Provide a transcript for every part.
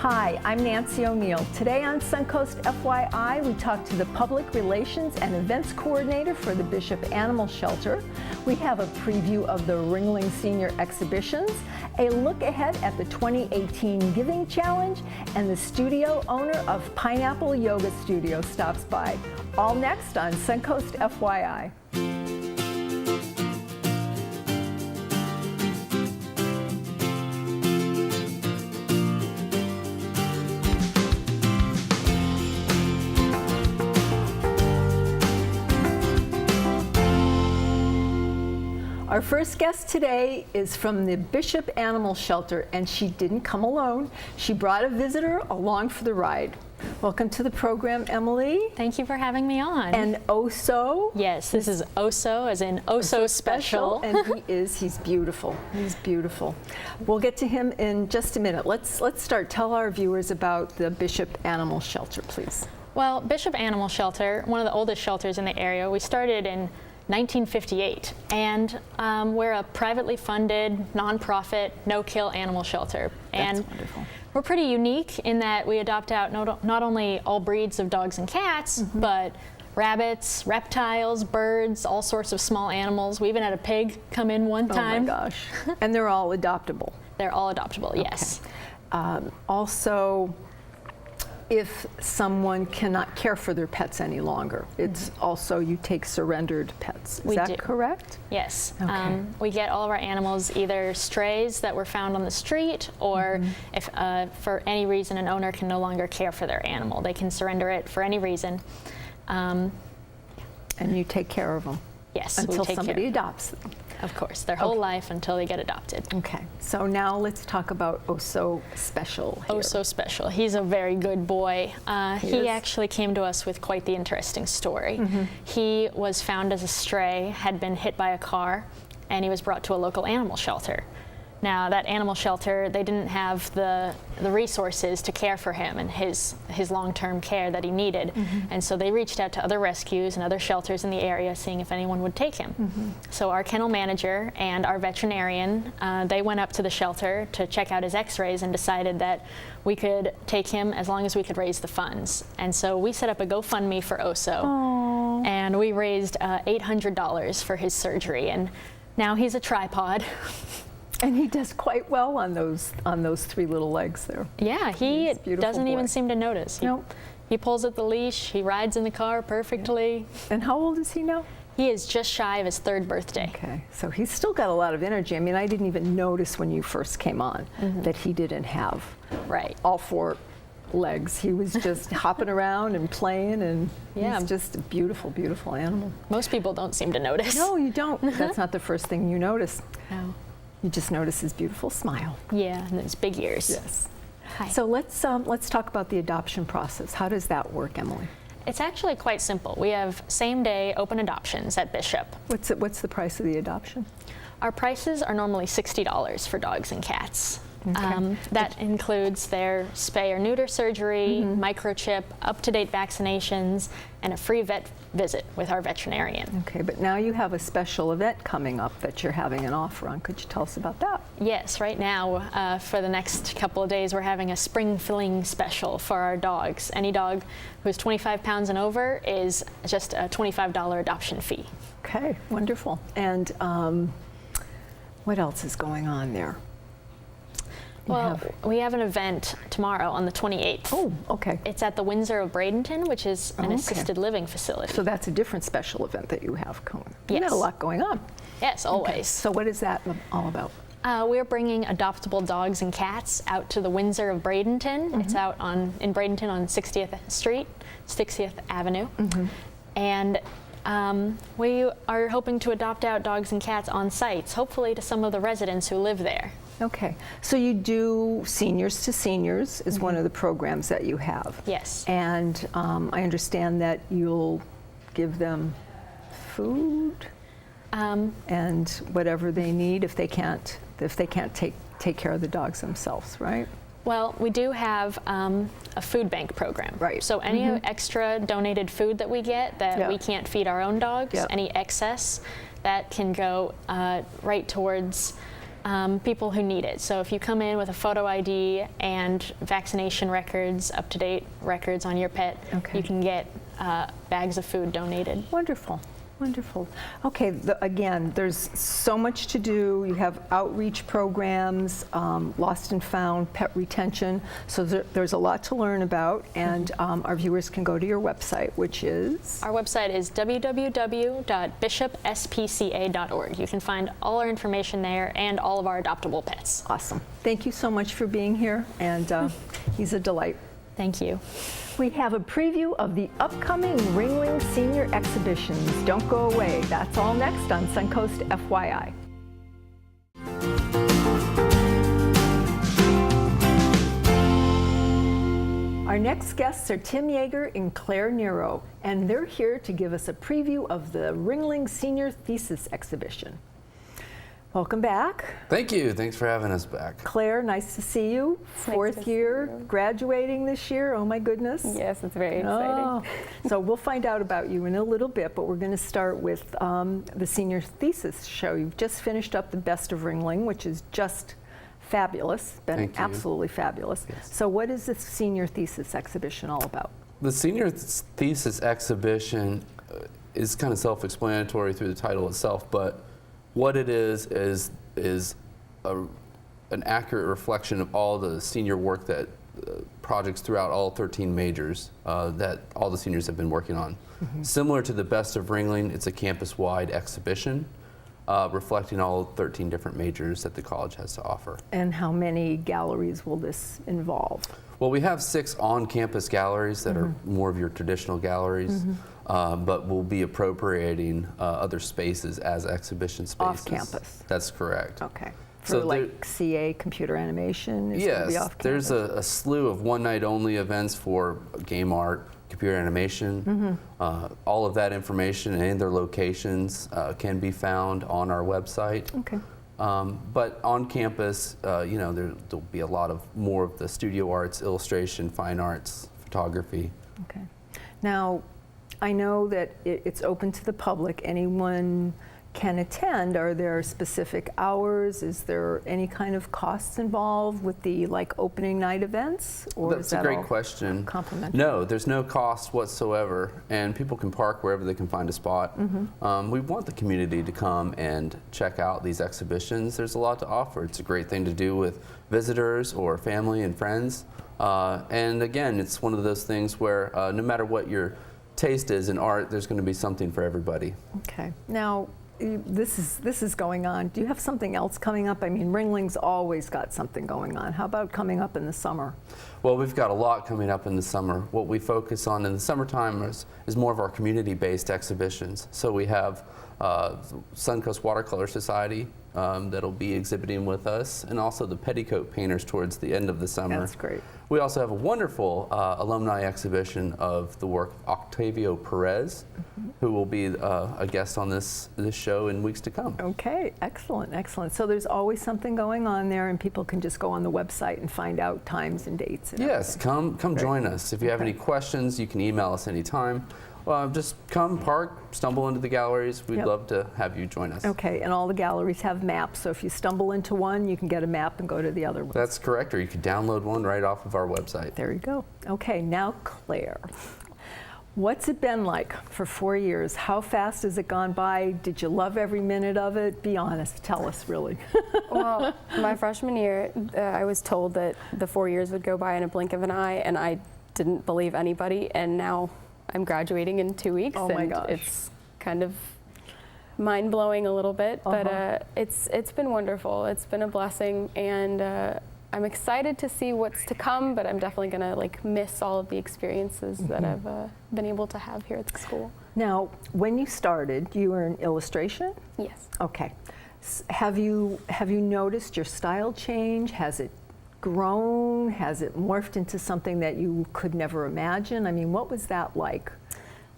Hi, I'm Nancy O'Neill. Today on Suncoast FYI, we talk to the Public Relations and Events Coordinator for the Bishop Animal Shelter. We have a preview of the Ringling Senior Exhibitions, a look ahead at the 2018 Giving Challenge, and the studio owner of Pineapple Yoga Studio stops by. All next on Suncoast FYI. Our first guest today is from the Bishop Animal Shelter, and she didn't come alone. She brought a visitor along for the ride. Welcome to the program, Emily. Thank you for having me on. And Oso. Yes, this is Oso, as in Oso Special. And he's beautiful. He's beautiful. We'll get to him in just a minute. Let's start. Tell our viewers about the Bishop Animal Shelter, please. Well, Bishop Animal Shelter, one of the oldest shelters in the area, we started in 1958, and we're a privately funded, nonprofit, no-kill animal shelter. That's and wonderful. We're pretty unique in that we adopt out not only all breeds of dogs and cats, but rabbits, reptiles, birds, all sorts of small animals. We even had a pig come in one time. Oh my gosh. And they're all adoptable. They're all adoptable, yes. Also, if someone cannot care for their pets any longer, it's also you take surrendered pets. Is that correct? Yes. Okay. We get all of our animals either strays that were found on the street, or if for any reason an owner can no longer care for their animal, they can surrender it for any reason. And you take care of them? Yes. Until we take somebody care. adopts them. Of course, their whole life until they get adopted. Okay, so now let's talk about Oso Special here. Oso Special. He's a very good boy. He actually came to us with quite the interesting story. He was found as a stray, had been hit by a car, and he was brought to a local animal shelter. Now, that animal shelter, they didn't have the resources to care for him and his long-term care that he needed. And so they reached out to other rescues and other shelters in the area, seeing if anyone would take him. So our kennel manager and our veterinarian, they went up to the shelter to check out his x-rays and decided that we could take him as long as we could raise the funds. And so we set up a GoFundMe for Oso. Aww. And we raised $800 for his surgery. And now he's a tripod. And he does quite well on those three little legs there. Yeah, he doesn't even seem to notice. He pulls at the leash, he rides in the car perfectly. And how old is he now? He is just shy of his 3rd birthday. Okay, so he's still got a lot of energy. I mean, I didn't even notice when you first came on that he didn't have all 4 legs. He was just hopping around and playing, and he's just a beautiful, beautiful animal. Most people don't seem to notice. No, you don't. That's not the first thing you notice. No. You just notice his beautiful smile. Yeah, and his big ears. Yes. Hi. So let's talk about the adoption process. How does that work, Emily? It's actually quite simple. We have same-day open adoptions at Bishop. What's the price of the adoption? Our prices are normally $60 for dogs and cats. Okay. That includes their spay or neuter surgery, microchip, up-to-date vaccinations, and a free vet visit with our veterinarian. Okay, but now you have a special event coming up that you're having an offer on. Could you tell us about that? Yes, right now, for the next couple of days, we're having a spring filling special for our dogs. Any dog who's 25 pounds and over is just a $25 adoption fee. Okay, wonderful. And what else is going on there? Well, we have an event tomorrow on the 28th. Oh, okay. It's at the Windsor of Bradenton, which is an assisted living facility. So that's a different special event that you have going. Yes. You got a lot going on. Yes, always. Okay. So what is that all about? We're bringing adoptable dogs and cats out to the Windsor of Bradenton. It's out in Bradenton on 60th Street, 60th Avenue. And we are hoping to adopt out dogs and cats on sites, hopefully to some of the residents who live there. Okay, so you do Seniors to Seniors is one of the programs that you have. Yes. And I understand that you'll give them food and whatever they need if they can't take care of the dogs themselves, right? Well, we do have a food bank program. Right. So any extra donated food that we get that we can't feed our own dogs, any excess, that can go right towards people who need it. So if you come in with a photo ID and vaccination records, up-to-date records on your pet, you can get bags of food donated. Wonderful. Wonderful. Okay, again, there's so much to do. You have outreach programs, lost and found, pet retention. So there's a lot to learn about, and our viewers can go to your website, which is? Our website is www.bishopspca.org. You can find all our information there and all of our adoptable pets. Awesome. Thank you so much for being here, and he's a delight. Thank you. We have a preview of the upcoming Ringling Senior Exhibitions. Don't go away. That's all next on Suncoast FYI. Our next guests are Tim Yeager and Claire Nero, and they're here to give us a preview of the Ringling Senior Thesis exhibition. Welcome back. Thank you. Thanks for having us back. Claire, nice to see you. Fourth year, graduating this year. Oh my goodness. Yes, it's very exciting. So we'll find out about you in a little bit, but we're going to start with the Senior Thesis show. You've just finished up the Best of Ringling, which is just fabulous. Been absolutely fabulous. Yes. So what is this Senior Thesis exhibition all about? The Senior Thesis exhibition is kind of self-explanatory through the title itself, but what it is an accurate reflection of all the senior work that projects throughout all 13 majors that all the seniors have been working on. Similar to the Best of Ringling, it's a campus-wide exhibition reflecting all 13 different majors that the college has to offer. And how many galleries will this involve? Well, we have 6 on-campus galleries that are more of your traditional galleries. But we'll be appropriating other spaces as exhibition spaces. Off campus? That's correct. Okay. For so like CA, computer animation? Is going to be off campus? There's a slew of one-night-only events for game art, computer animation. All of that information and their locations can be found on our website. Okay. But on campus, you know, there'll be a lot of more of the studio arts, illustration, fine arts, photography. Okay. Now, I know that it's open to the public. Anyone can attend. Are there specific hours? Is there any kind of costs involved with the opening night events? Or That's a great question. Complimentary? No, there's no cost whatsoever, and people can park wherever they can find a spot. We want the community to come and check out these exhibitions. There's a lot to offer. It's a great thing to do with visitors or family and friends. And again, it's one of those things where no matter what your taste is in art, there's going to be something for everybody. Okay. Now, this is going on. Do you have something else coming up? I mean, Ringling's always got something going on. How about coming up in the summer? Well, we've got a lot coming up in the summer. What we focus on in the summertime is more of our community-based exhibitions. So we have Suncoast Watercolor Society that'll be exhibiting with us, and also the Petticoat Painters towards the end of the summer. That's great. We also have a wonderful alumni exhibition of the work of Octavio Perez, who will be a guest on this show in weeks to come. Okay, excellent, excellent. So there's always something going on there, and people can just go on the website and find out times and dates. And yes, come join us. If you have any questions, you can email us anytime. Just come, park, stumble into the galleries. We'd love to have you join us. Okay, and all the galleries have maps, so if you stumble into one, you can get a map and go to the other one. That's correct, or you could download one right off of our website. There you go. Okay, now Claire. What's it been like for 4 years? How fast has it gone by? Did you love every minute of it? Be honest, tell us really. Well, my freshman year, I was told that the 4 years would go by in a blink of an eye, and I didn't believe anybody, and now I'm graduating in 2 weeks. Oh my and gosh. It's kind of mind-blowing a little bit, but it's been wonderful. It's been a blessing, and I'm excited to see what's to come, but I'm definitely gonna miss all of the experiences that I've been able to have here at the school. Now, when you started, you were in illustration? Yes. Okay. Have you noticed your style change? Has it grown? Has it morphed into something that you could never imagine? I mean, what was that like?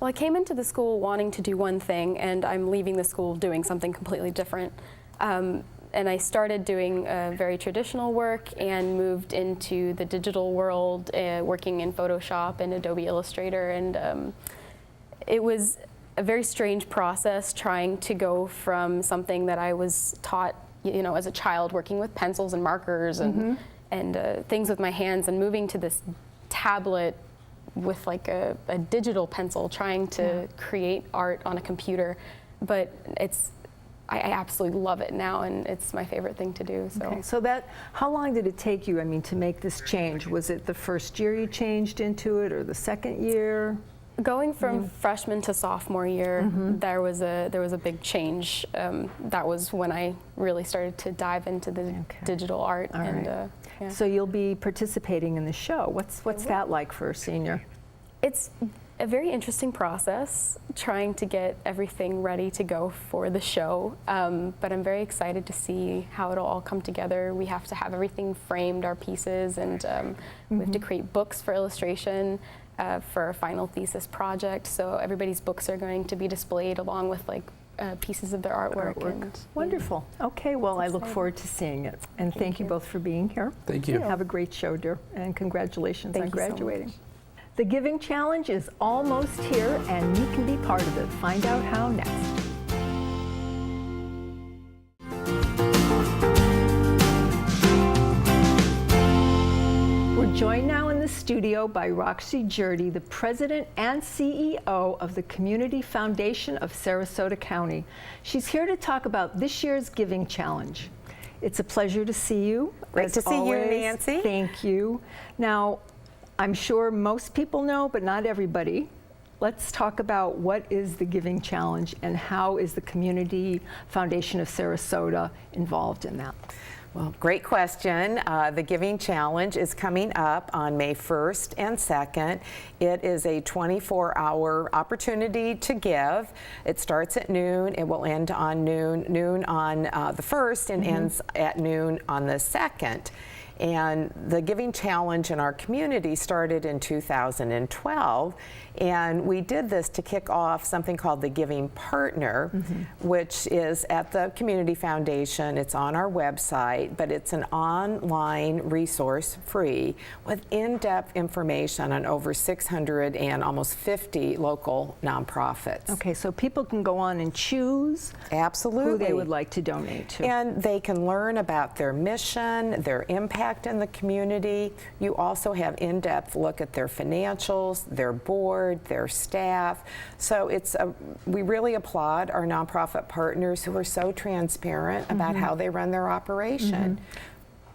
Well, I came into the school wanting to do one thing, and I'm leaving the school doing something completely different. And I started doing very traditional work and moved into the digital world, working in Photoshop and Adobe Illustrator. And it was a very strange process trying to go from something that I was taught you know, as a child working with pencils and markers and things with my hands, and moving to this tablet with like a digital pencil, trying to create art on a computer. But I absolutely love it now, and it's my favorite thing to do. So. Okay, so how long did it take you, I mean, to make this change? Was it the first year you changed into it, or the second year? Going from freshman to sophomore year, there was a big change. That was when I really started to dive into the digital art. All and right. yeah. So you'll be participating in the show. What's that like for a senior? It's a very interesting process, trying to get everything ready to go for the show. But I'm very excited to see how it'll all come together. We have to have everything framed, our pieces, and we have to create books for illustration. For our final thesis project, so everybody's books are going to be displayed along with like pieces of their artwork. And, wonderful. Okay, well, I look forward to seeing it. And thank you both for being here. Thank you. Have a great show, dear, and congratulations on Thank you so graduating. much. The Giving Challenge is almost here, and you can be part of it. Find out how next. We're joined now in the studio by Roxy Jurdy, the president and CEO of the Community Foundation of Sarasota County. She's here to talk about this year's Giving Challenge. It's a pleasure to see you. Great to see you, Nancy. Thank you. Now, I'm sure most people know, but not everybody. Let's talk about what is the Giving Challenge and how is the Community Foundation of Sarasota involved in that? Well, great question. The Giving Challenge is coming up on May 1st and 2nd. It is a 24-hour opportunity to give. It starts at noon. It will end on noon on the 1st and ends at noon on the 2nd. And the Giving Challenge in our community started in 2012, and we did this to kick off something called the Giving Partner, which is at the Community Foundation. It's on our website, but it's an online resource, free, with in-depth information on over 600 and almost 50 local nonprofits. Okay, so people can go on and choose Absolutely. who they would like to donate to. And they can learn about their mission, their impact in the community. You also have in-depth look at their financials, their board, their staff. So we really applaud our nonprofit partners who are so transparent about how they run their operation.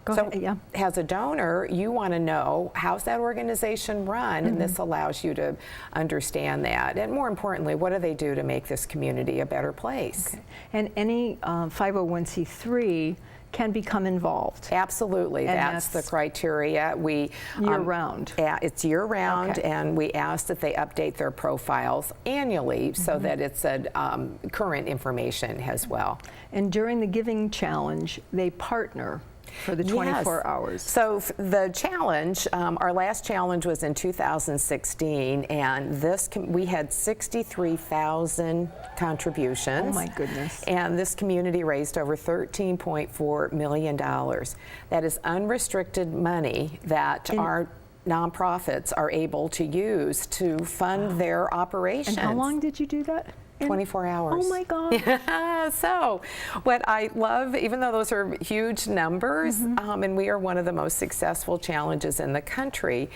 Go So ahead, yeah. as a donor, you want to know, how's that organization run? And this allows you to understand that. And more importantly, what do they do to make this community a better place? Okay. And any 501c3 can become involved. Absolutely, And that's the that's criteria. We year-round. It's year-round, Okay. and we ask that they update their profiles annually so that it's current information as well. And during the Giving Challenge, they partner for the 24 Yes. hours. So the challenge, our last challenge was in 2016, and we had 63,000 contributions. Oh my goodness. And this community raised over $13.4 million. That is unrestricted money that our nonprofits are able to use to fund their operations. And how long did you do that? 24 hours. Oh my God. Yeah, so what I love, even though those are huge numbers, and we are one of the most successful challenges in the country,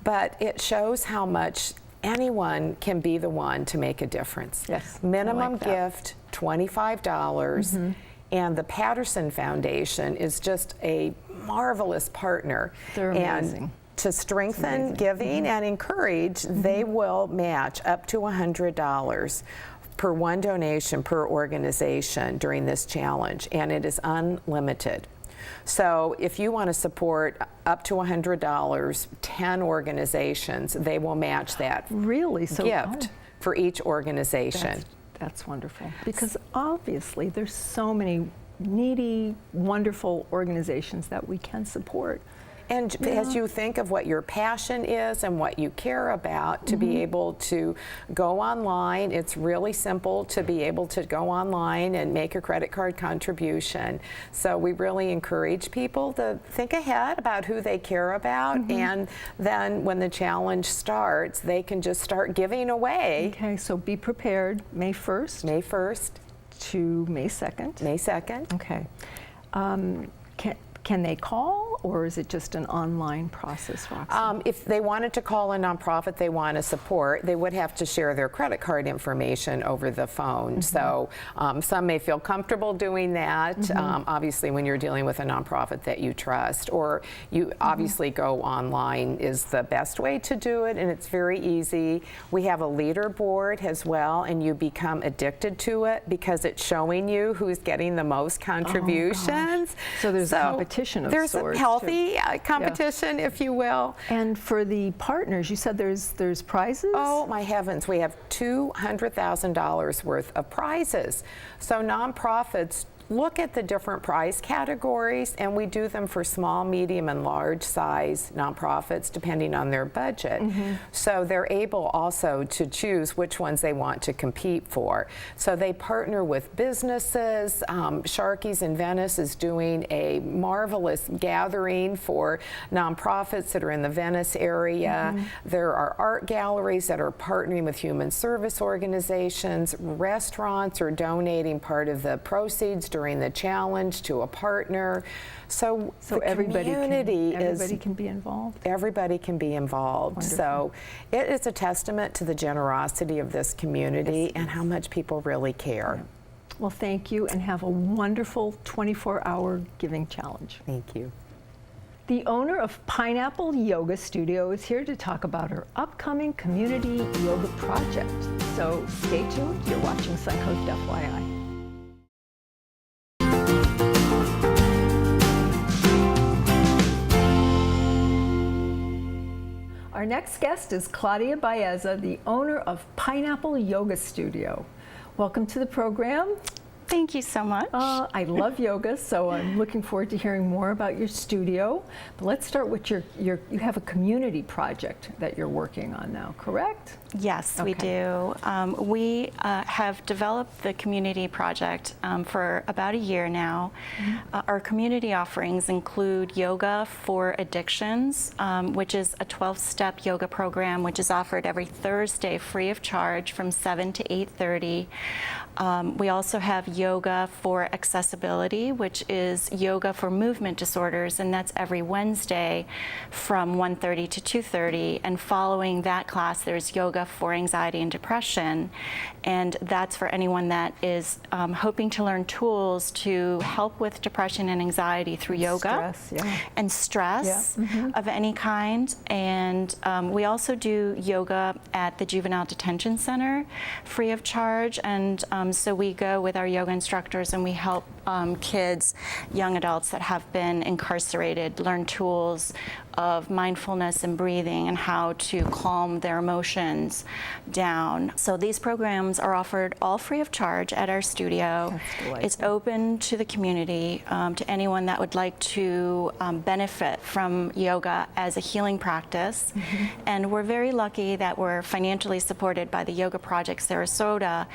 but it shows how much anyone can be the one to make a difference. Yes, I Minimum like that. gift, $25. And the Patterson Foundation is just a marvelous partner. They're amazing. And to strengthen giving and encourage, they will match up to $100 per one donation per organization during this challenge, and it is unlimited. So if you want to support up to $100, 10 organizations, they will match that Really? So gift for each organization. That's wonderful, because obviously there's so many needy, wonderful organizations that we can support. And as you think of what your passion is and what you care about, to be able to go online, it's really simple to be able to go online and make a credit card contribution. So we really encourage people to think ahead about who they care about, and then when the challenge starts, they can just start giving away. Okay, so be prepared, May 1st May 1st, to May 2nd. May 2nd. Okay. Can they call, or is it just an online process, Roxanne? If they wanted to call a nonprofit they want to support, they would have to share their credit card information over the phone. So some may feel comfortable doing that, obviously when you're dealing with a nonprofit that you trust, or you obviously go online is the best way to do it, and it's very easy. We have a leaderboard as well, and you become addicted to it because it's showing you who's getting the most contributions. So there's a competition of there's sorts, a healthy competition, if you will. And for the partners, you said there's prizes? Oh my heavens, we have $200,000 worth of prizes. So nonprofits look at the different prize categories, and we do them for small, medium, and large size nonprofits depending on their budget. So they're able also to choose which ones they want to compete for. So they partner with businesses. Sharky's in Venice is doing a marvelous gathering for nonprofits that are in the Venice area. There are art galleries that are partnering with human service organizations. Restaurants are donating part of the proceeds during the challenge to a partner. So the everybody community can be involved? Everybody can be involved. Wonderful. So it is a testament to the generosity of this community and how much people really care. Well, thank you, and have a wonderful 24-hour giving challenge. Thank you. The owner of Pineapple Yoga Studio is here to talk about her upcoming community yoga project. So stay tuned. You're watching Suncoast FYI. Our next guest is Claudia Baeza, the owner of Pineapple Yoga Studio. Welcome to the program. Thank you so much. I love yoga, so I'm looking forward to hearing more about your studio. But let's start with you have a community project that you're working on now, correct? Yes, we do. We have developed the community project for about a year now. Our community offerings include yoga for addictions, which is a 12-step yoga program, which is offered every Thursday free of charge from 7 to 8:30. We also have yoga for accessibility, which is yoga for movement disorders, and that's every Wednesday from 1:30 to 2:30. And following that class, there's yoga for anxiety and depression, and that's for anyone that is hoping to learn tools to help with depression and anxiety through yoga and stress of any kind. And we also do yoga at the Juvenile Detention Center free of charge, and so we go with our yoga instructors and we help kids, young adults that have been incarcerated, learn tools of mindfulness and breathing and how to calm their emotions down. So these programs are offered all free of charge at our studio. It's open to the community, to anyone that would like to benefit from yoga as a healing practice. And we're very lucky that we're financially supported by the Yoga Project Sarasota,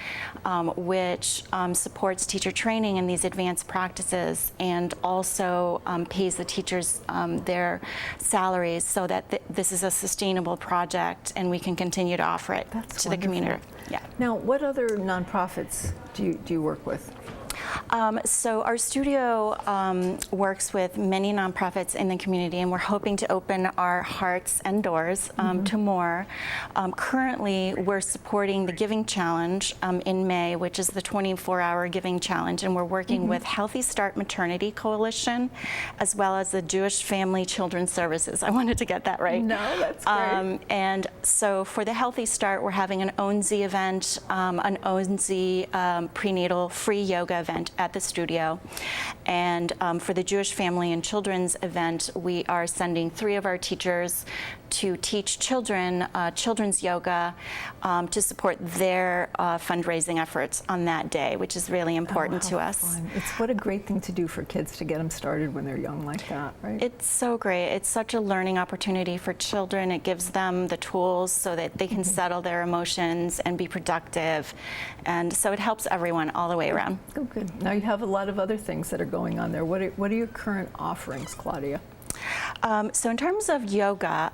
which supports teacher training in these advanced practices and also pays the teachers their salaries so that this is a sustainable project and we can continue to offer it to the community. Yeah. Now, what other nonprofits do you work with? So our studio works with many nonprofits in the community, and we're hoping to open our hearts and doors to more. Currently, we're supporting the Giving Challenge in May, which is the 24-hour Giving Challenge, and we're working with Healthy Start Maternity Coalition, as well as the Jewish Family Children's Services. I wanted to get that right. No, that's great. And so for the Healthy Start, we're having an ONZ event, an ONZ prenatal free yoga event at the studio. And for the Jewish Family and Children's event, we are sending 3 of our teachers to teach children children's yoga to support their fundraising efforts on that day, which is really important to us. Fun. It's what a great thing to do for kids to get them started when they're young like that, right? It's so great. It's such a learning opportunity for children. It gives them the tools so that they can settle their emotions and be productive. And so it helps everyone all the way around. Oh, good. Now you have a lot of other things that are going on there. What are your current offerings, Claudia? So in terms of yoga,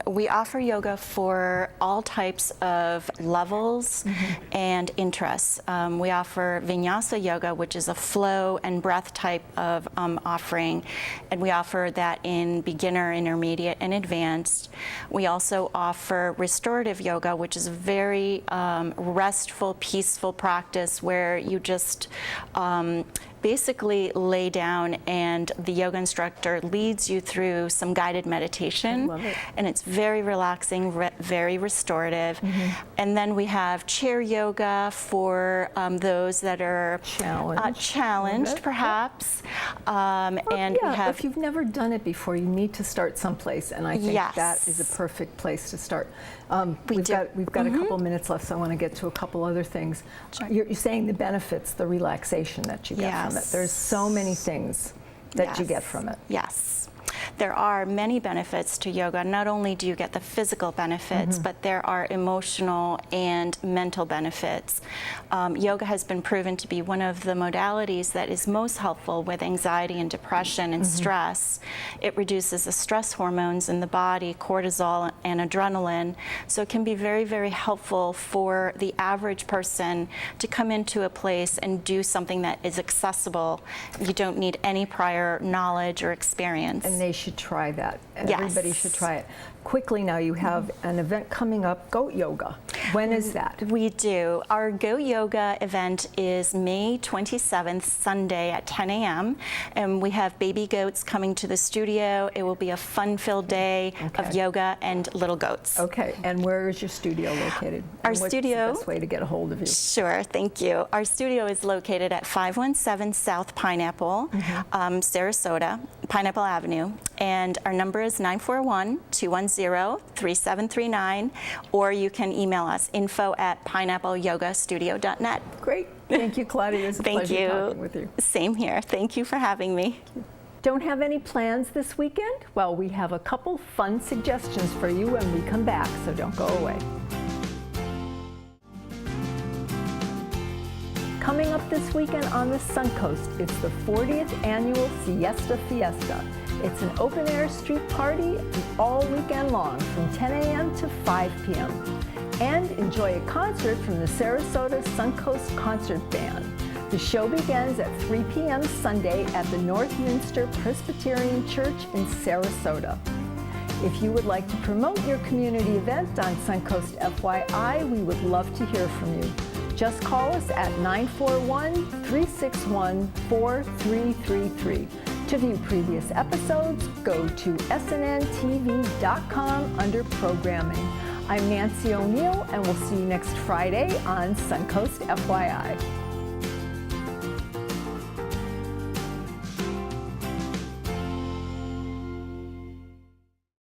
we offer yoga for all types of levels and interests. We offer vinyasa yoga, which is a flow and breath type of offering, and we offer that in beginner, intermediate, and advanced. We also offer restorative yoga, which is a very restful, peaceful practice where you just basically lay down and the yoga instructor leads you through some guided meditation. I love it. And it's very relaxing, very restorative. And then we have chair yoga for those that are challenged perhaps. And yeah, we have, if you've never done it before, you need to start someplace, and I think Yes. that is a perfect place to start. We've do. got a couple minutes left, so I want to get to a couple other things. You're saying the benefits, the relaxation that you get from it. There's so many things that you get from it. Yes. There are many benefits to yoga. Not only do you get the physical benefits, but there are emotional and mental benefits. Yoga has been proven to be one of the modalities that is most helpful with anxiety and depression and stress. It reduces the stress hormones in the body, cortisol and adrenaline. So it can be very, very helpful for the average person to come into a place and do something that is accessible. You don't need any prior knowledge or experience. And they should try that. Everybody should try it. Quickly now, you have an event coming up, Goat Yoga. When is that? We do. Our Goat Yoga event is May 27th, Sunday at 10 a.m. And we have baby goats coming to the studio. It will be a fun-filled day of yoga and little goats. Okay, and where is your studio located? Our and what's studio- the best way to get a hold of you? Sure, thank you. Our studio is located at 517 South Pineapple, Sarasota, Pineapple Avenue. And our number is 941-210-3739, or you can email us, info@pineappleyogastudio.net. Great. Thank you, Claudia. It was a Thank pleasure you. talking with you. Same here. Thank you for having me. Don't have any plans this weekend? Well, we have a couple fun suggestions for you when we come back, so don't go away. Coming up this weekend on the Suncoast, it's the 40th annual Siesta Fiesta. It's an open-air street party all weekend long from 10 a.m. to 5 p.m. And enjoy a concert from the Sarasota Suncoast Concert Band. The show begins at 3 p.m. Sunday at the Northminster Presbyterian Church in Sarasota. If you would like to promote your community event on Suncoast FYI, we would love to hear from you. Just call us at 941-361-4333. To view previous episodes, go to snntv.com under Programming. I'm Nancy O'Neill, and we'll see you next Friday on Suncoast FYI.